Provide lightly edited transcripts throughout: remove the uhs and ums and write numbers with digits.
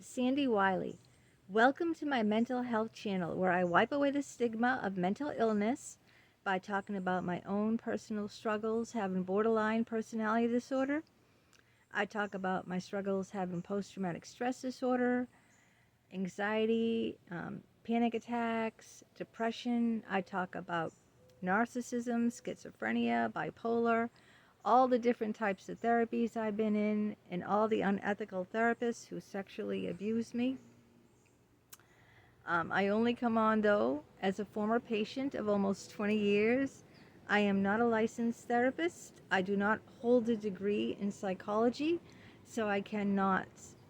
Sandy Wyllie. Welcome to my mental health channel where I wipe away the stigma of mental illness by talking about my own personal struggles having borderline personality disorder. I talk about my struggles having post-traumatic stress disorder, anxiety, panic attacks, depression. I talk about narcissism, schizophrenia, bipolar, all the different types of therapies I've been in, and all the unethical therapists who sexually abuse me. I only come on, though, as a former patient of almost 20 years. I am not a licensed therapist. I do not hold a degree in psychology, so I cannot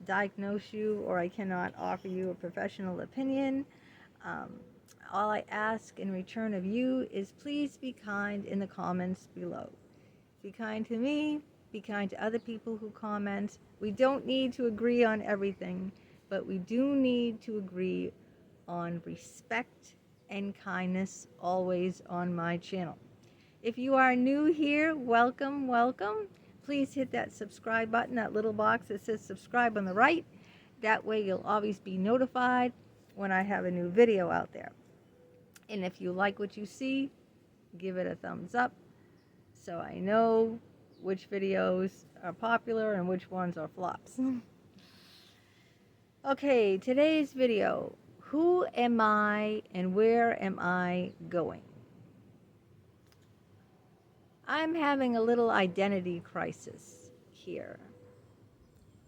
diagnose you or I cannot offer you a professional opinion. Um, all I ask in return of you is please be kind in the comments below. Be kind to me, be kind to other people who comment. We don't need to agree on everything, but we do need to agree on respect and kindness always on my channel. If you are new here, welcome, welcome. Please hit that subscribe button, that little box that says subscribe on the right. That way you'll always be notified when I have a new video out there. And if you like what you see, give it a thumbs up so I know which videos are popular and which ones are flops. Okay, today's video. Who am I and where am I going? I'm having a little identity crisis here.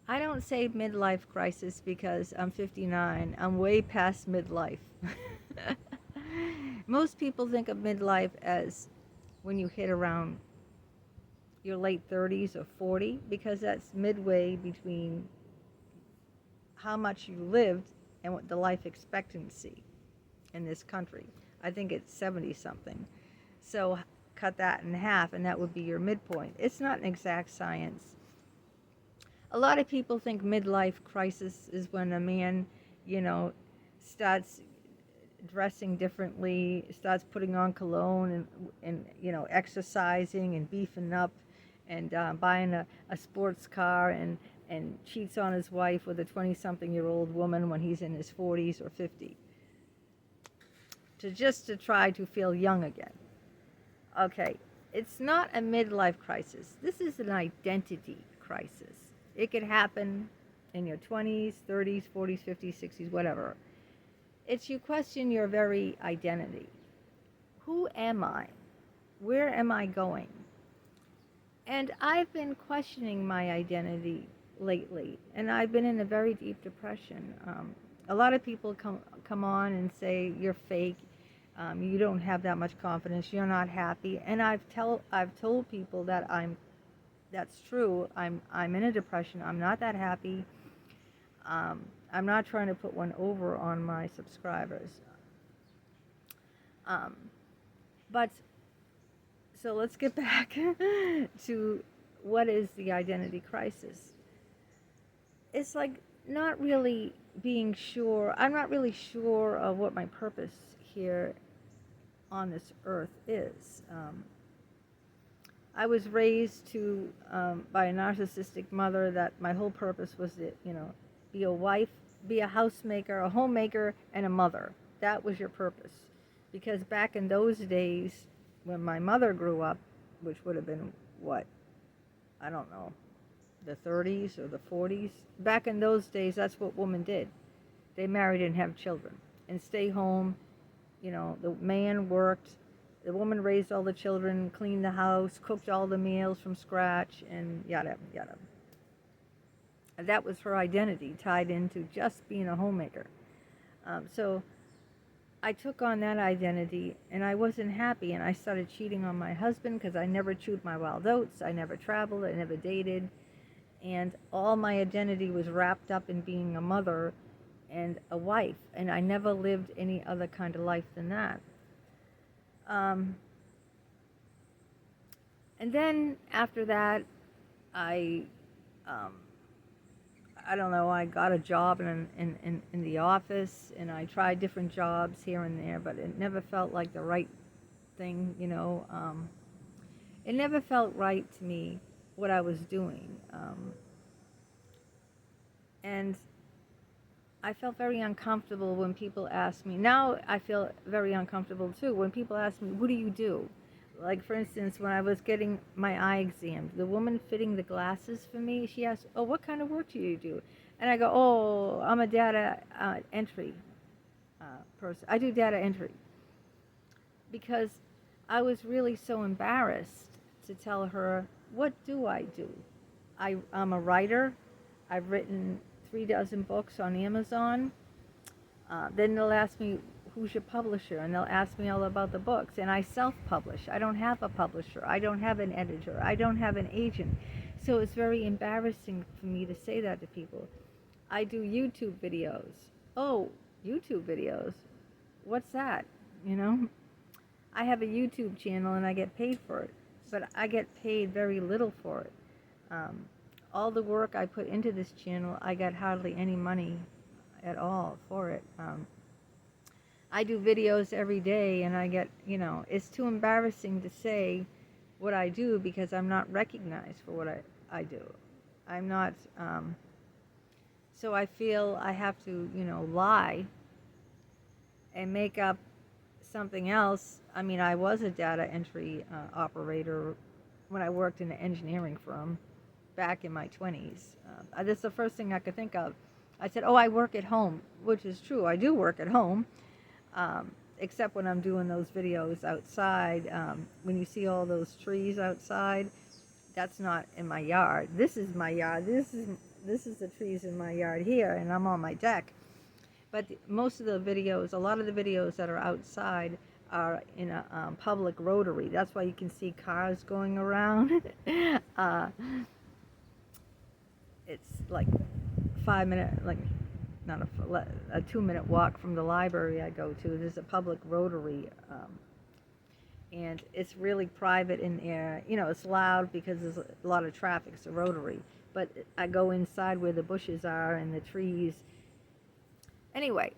I don't say midlife crisis because I'm 59. I'm way past midlife. Most people think of midlife as when you hit around your late 30s or 40 because that's midway between how much you lived and what the life expectancy in this country. I think it's 70 something. So cut that in half and that would be your midpoint. It's not an exact science. A lot of people think midlife crisis is when a man, starts dressing differently, starts putting on cologne and exercising and beefing up and buying a sports car and cheats on his wife with a 20-something-year-old woman when he's in his 40s or 50, to try to feel young again. Okay, it's not a midlife crisis. This is an identity crisis. It could happen in your 20s, 30s, 40s, 50s, 60s, whatever. It's you question your very identity. Who am I? Where am I going? And I've been questioning my identity lately, and I've been in a very deep depression. A lot of people come on and say you're fake, you don't have that much confidence, you're not happy, and I've told people that that's true. I'm in a depression. I'm not that happy. I'm not trying to put one over on my subscribers. But so let's get back to what is the identity crisis. It's like not really being sure. I'm not really sure of what my purpose here on this earth is. I was raised by a narcissistic mother that my whole purpose was to, be a wife, be a housemaker, a homemaker, and a mother. That was your purpose. Because back in those days, when my mother grew up, which would have been what? I don't know, the 30s or the 40s. Back in those days, that's what women did. They married and have children and stay home. The man worked. The woman raised all the children, cleaned the house, cooked all the meals from scratch, and yada, yada. And that was her identity, tied into just being a homemaker. So I took on that identity, and I wasn't happy, and I started cheating on my husband because I never chewed my wild oats, I never traveled, I never dated, and all my identity was wrapped up in being a mother and a wife, and I never lived any other kind of life than that. And then after that, I don't know, I got a job in the office, and I tried different jobs here and there, but it never felt like the right thing, It never felt right to me what I was doing. And I felt very uncomfortable when people asked me. Now I feel very uncomfortable too when people ask me, "What do you do?" Like, for instance, when I was getting my eye examined, the woman fitting the glasses for me, she asked, "Oh, what kind of work do you do?" And I go, "Oh, I'm a data entry person. I do data entry." Because I was really so embarrassed to tell her, "What do I do?" I'm a writer. I've written 3 dozen books on Amazon. Then they'll ask me, "Who's your publisher?" And they'll ask me all about the books. And I self-publish. I don't have a publisher. I don't have an editor. I don't have an agent. So it's very embarrassing for me to say that to people. I do YouTube videos. Oh, YouTube videos? What's that? You know? I have a YouTube channel and I get paid for it. But I get paid very little for it. All the work I put into this channel, I got hardly any money at all for it. I do videos every day and I get, it's too embarrassing to say what I do because I'm not recognized for what I do. I'm not, so I feel I have to, lie and make up something else. I mean, I was a data entry operator when I worked in an engineering firm back in my 20s. That's the first thing I could think of. I said, "Oh, I work at home," which is true. I do work at home, except when I'm doing those videos outside. When you see all those trees outside, that's not in my yard. This is my yard. This is the trees in my yard here, and I'm on my deck. But most of the videos, a lot of the videos that are outside are in a public rotary. That's why you can see cars going around. It's like 5 minute, like not a 2 minute walk from the library I go to. There's a public rotary, and it's really private in there. It's loud because there's a lot of traffic. It's a rotary, but I go inside where the bushes are and the trees. Anyway,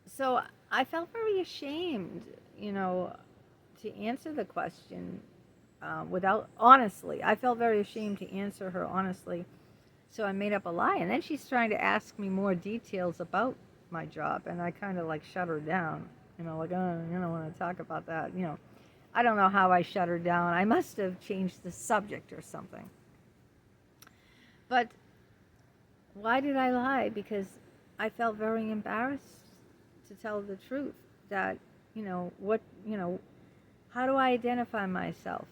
so I felt very ashamed, to answer the question honestly. I felt very ashamed to answer her honestly. So I made up a lie. And then she's trying to ask me more details about my job. And I kind of like shut her down, like, "Oh, I don't want to talk about that." I don't know how I shut her down. I must have changed the subject or something. But why did I lie? Because I felt very embarrassed to tell the truth that, how do I identify myself?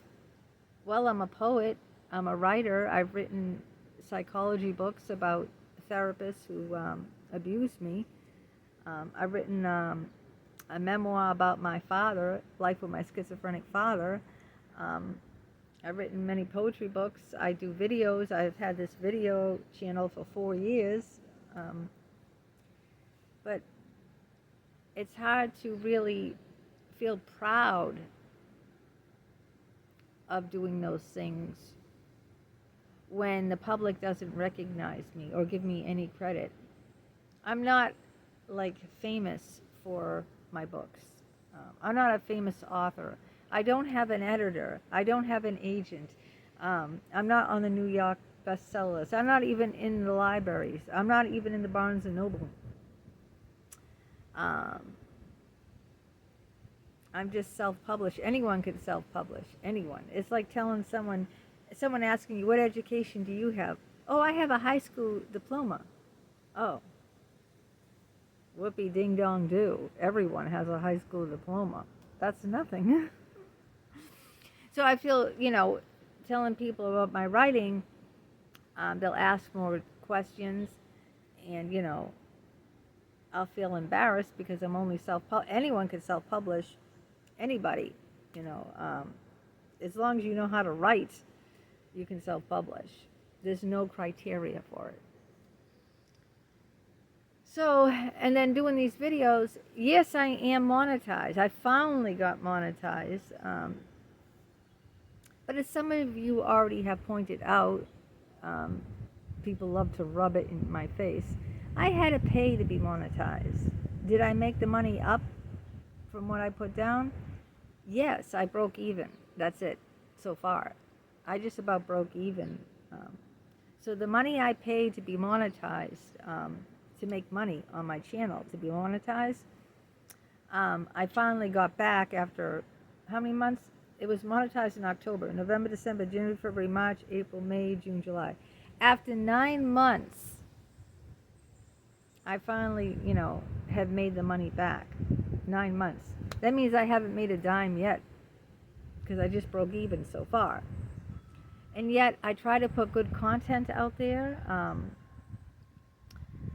Well, I'm a poet, I'm a writer. I've written psychology books about therapists who abused me. I've written a memoir about my father, life with my schizophrenic father. I've written many poetry books. I do videos. I've had this video channel for 4 years. But it's hard to really feel proud of doing those things when the public doesn't recognize me or give me any credit. I'm not like famous for my books. I'm not a famous author. I don't have an editor. I don't have an agent. I'm not on the New York bestseller list. I'm not even in the libraries. I'm not even in the Barnes and Noble. I'm just self-published. Anyone can self-publish. Anyone. It's like telling someone asking you, "What education do you have?" "Oh, I have a high school diploma." Oh. Whoopee ding dong do. Everyone has a high school diploma. That's nothing. So I feel, telling people about my writing, they'll ask more questions, and, I'll feel embarrassed because I'm only anyone can self-publish. Anybody, as long as you know how to write, you can self-publish. There's no criteria for it. So, and then doing these videos, yes, I am monetized. I finally got monetized. But as some of you already have pointed out, people love to rub it in my face. I had to pay to be monetized. Did I make the money up from what I put down? Yes, I broke even. That's it so far. I just about broke even. So the money I pay to be monetized, to make money on my channel, to be monetized, I finally got back after how many months? It was monetized in October, November, December, January, February, March, April, May, June, July. After 9 months, I finally, have made the money back. 9 months. That means I haven't made a dime yet, because I just broke even so far. And yet, I try to put good content out there.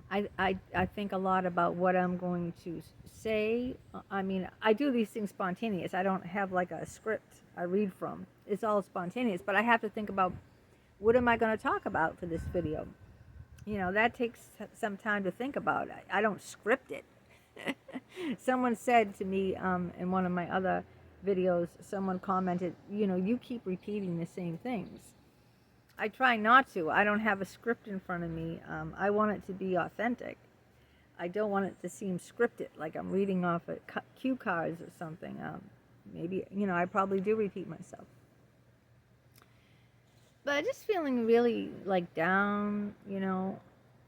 I think a lot about what I'm going to say. I mean, I do these things spontaneous. I don't have like a script I read from. It's all spontaneous, but I have to think about what am I going to talk about for this video. That takes some time to think about. I don't script it. Someone said to me in one of my other videos, someone commented, you keep repeating the same things. I try not to. I don't have a script in front of me. I want it to be authentic. I don't want it to seem scripted, like I'm reading off of cue cards or something. Maybe, I probably do repeat myself. But I'm just feeling really like down,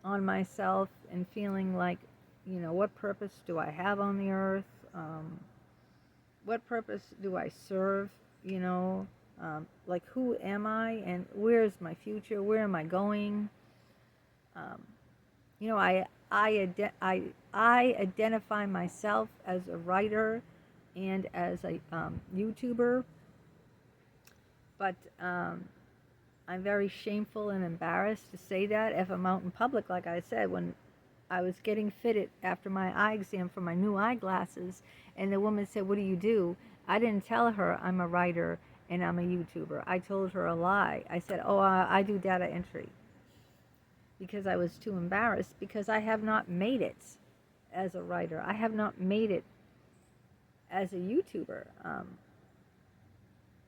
on myself, and feeling like, what purpose do I have on the earth? What purpose do I serve? Like, who am I, and where's my future? Where am I going? I identify myself as a writer and as a YouTuber, but I'm very shameful and embarrassed to say that if I'm out in public. Like I said, when I was getting fitted after my eye exam for my new eyeglasses, and the woman said, "What do you do?" I didn't tell her I'm a writer and I'm a YouTuber. I told her a lie. I said, "Oh, I do data entry," because I was too embarrassed, because I have not made it as a writer. I have not made it as a YouTuber.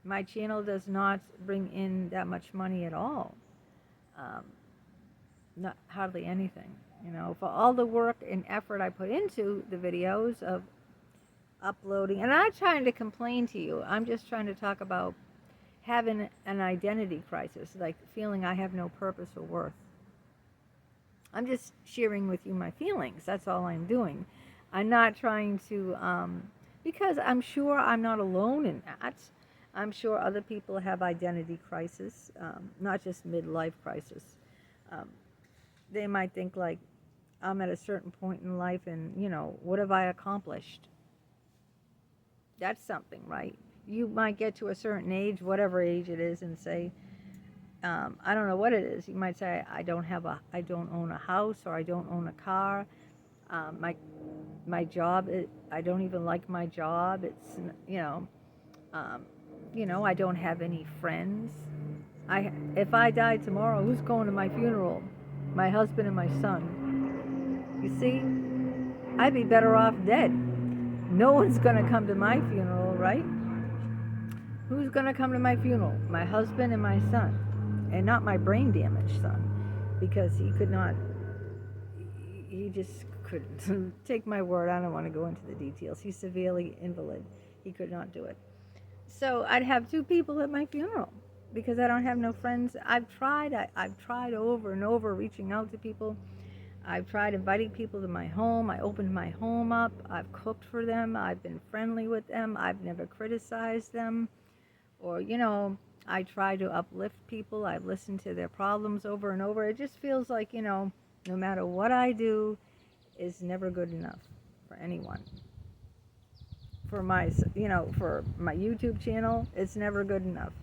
My channel does not bring in that much money at all. Not hardly anything. For all the work and effort I put into the videos of uploading, and I'm not trying to complain to you. I'm just trying to talk about having an identity crisis, like feeling I have no purpose or worth. I'm just sharing with you my feelings. That's all I'm doing. I'm not trying to, because I'm sure I'm not alone in that. I'm sure other people have identity crisis, not just midlife crisis. They might think like, I'm at a certain point in life and, what have I accomplished? That's something, right? You might get to a certain age, whatever age it is, and say, I don't know what it is. You might say, I don't own a house, or I don't own a car. My job, I don't even like my job. It's, I don't have any friends. If I die tomorrow, who's going to my funeral? My husband and my son. You see, I'd be better off dead. No one's going to come to my funeral, right? Who's going to come to my funeral? My husband and my son. And not my brain damaged son, because he just couldn't. Take my word, I don't want to go into the details. He's severely invalid. He could not do it. So I'd have 2 people at my funeral, because I don't have no friends. I've tried over and over reaching out to people. I've tried inviting people to my home. I opened my home up. I've cooked for them. I've been friendly with them. I've never criticized them. Or, I try to uplift people. I've listened to their problems over and over. It just feels like, no matter what I do, is never good enough for anyone. For my, for my YouTube channel, it's never good enough.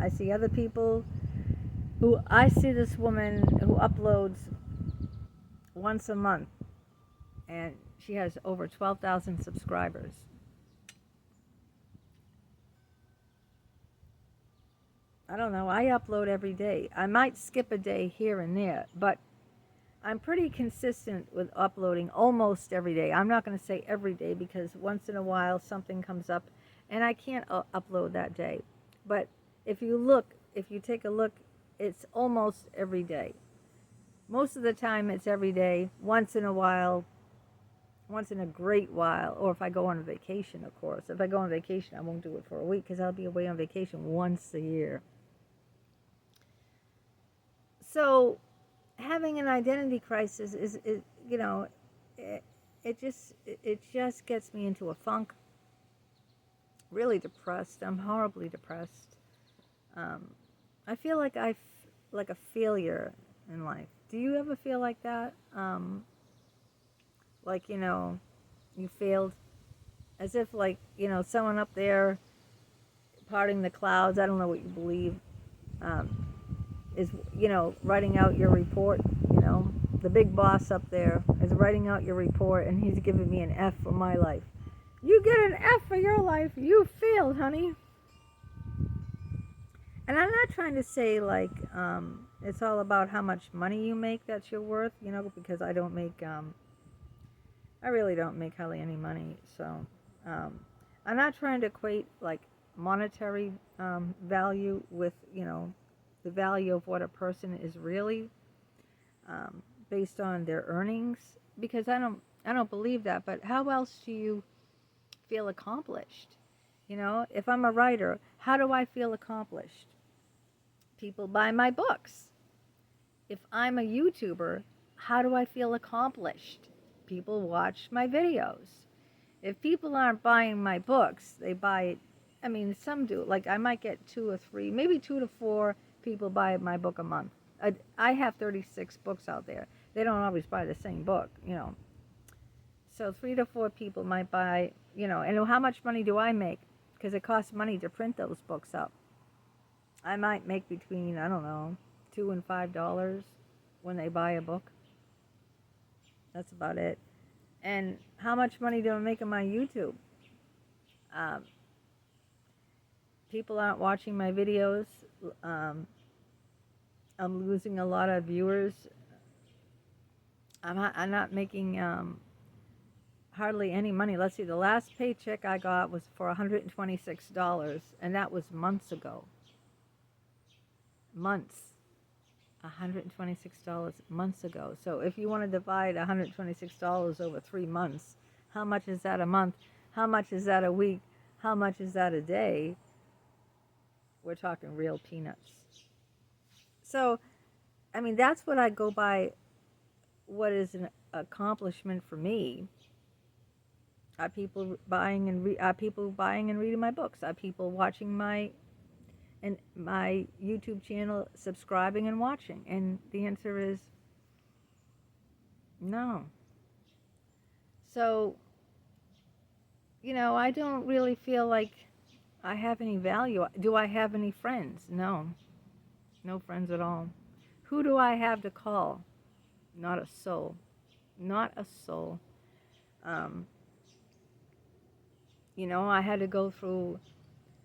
I see other people I see this woman who uploads once a month, and she has over 12,000 subscribers. I don't know, I upload every day. I might skip a day here and there, but I'm pretty consistent with uploading almost every day. I'm not going to say every day, because once in a while something comes up and I can't upload that day. But if you take a look, it's almost every day. Most of the time it's every day. Once in a while, once in a great while, or if I go on vacation, of course. If I go on vacation, I won't do it for a week, because I'll be away on vacation once a year. So having an identity crisis is you know, it just gets me into a funk. Really depressed. I'm horribly depressed. I feel like like a failure in life. Do you ever feel like that? Like, you failed, as if, like, someone up there parting the clouds, I don't know what you believe, is, writing out your report. The big boss up there is writing out your report, and he's giving me an F for my life. You get an F for your life. You failed, honey. And I'm not trying to say, like, it's all about how much money you make that you're worth, because I don't make, I really don't make hardly any money. So I'm not trying to equate, like, monetary value with, the value of what a person is really, based on their earnings, because I don't believe that. But how else do you feel accomplished? If I'm a writer, how do I feel accomplished? People buy my books. If I'm a YouTuber, how do I feel accomplished? People watch my videos. If people aren't buying my books, they buy it. I mean, some do. Like, I might get 2 or 3, maybe 2 to 4 people buy my book a month. I have 36 books out there. They don't always buy the same book, So 3 to 4 people might buy, and how much money do I make? Because it costs money to print those books up. I might make between, I don't know, $2 and $5 when they buy a book. That's about it. And how much money do I make on my YouTube? People aren't watching my videos. I'm losing a lot of viewers. I'm not making hardly any money. Let's see, the last paycheck I got was for $126, and that was months ago. $126 months ago. So if you want to divide $126 over 3 months, how much is that a month? How much is that a week? How much is that a day? We're talking real peanuts. So, I mean, that's what I go by. What is an accomplishment for me? Are people buying and reading my books? Are people watching my YouTube channel, subscribing and watching? And the answer is no. So, I don't really feel like I have any value. Do I have any friends? No. No friends at all. Who do I have to call? Not a soul. Not a soul. I had to go through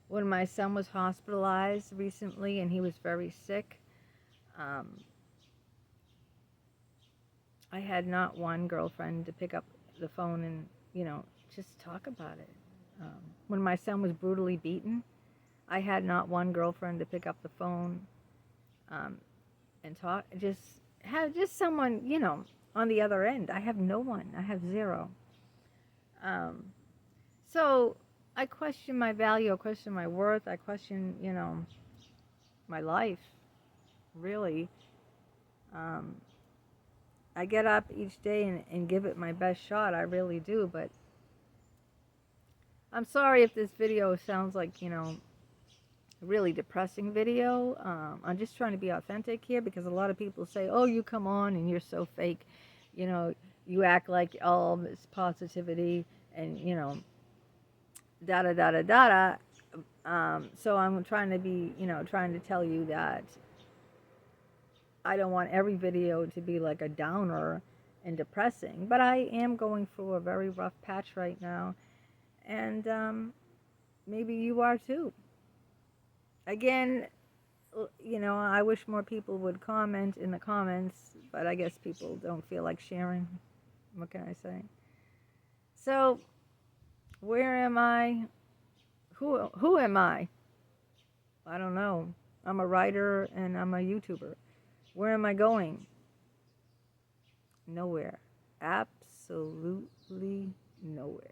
when my son was hospitalized recently and he was very sick. I had not one girlfriend to pick up the phone and, just talk about it. When my son was brutally beaten, I had not one girlfriend to pick up the phone and talk. Just someone, on the other end. I have no one. I have zero. So I question my value. I question my worth. I question, my life, really. I get up each day and give it my best shot. I really do. But I'm sorry if this video sounds like, a really depressing video. I'm just trying to be authentic here, because a lot of people say, oh, you come on and you're so fake. You act like all this positivity and, da-da-da-da-da-da. So I'm trying to be, trying to tell you that I don't want every video to be like a downer and depressing, but I am going through a very rough patch right now, and maybe you are too. Again, I wish more people would comment in the comments, but I guess people don't feel like sharing. What can I say? So, where am I? Who am I? I don't know. I'm a writer and I'm a YouTuber. Where am I going? Nowhere. Absolutely nowhere.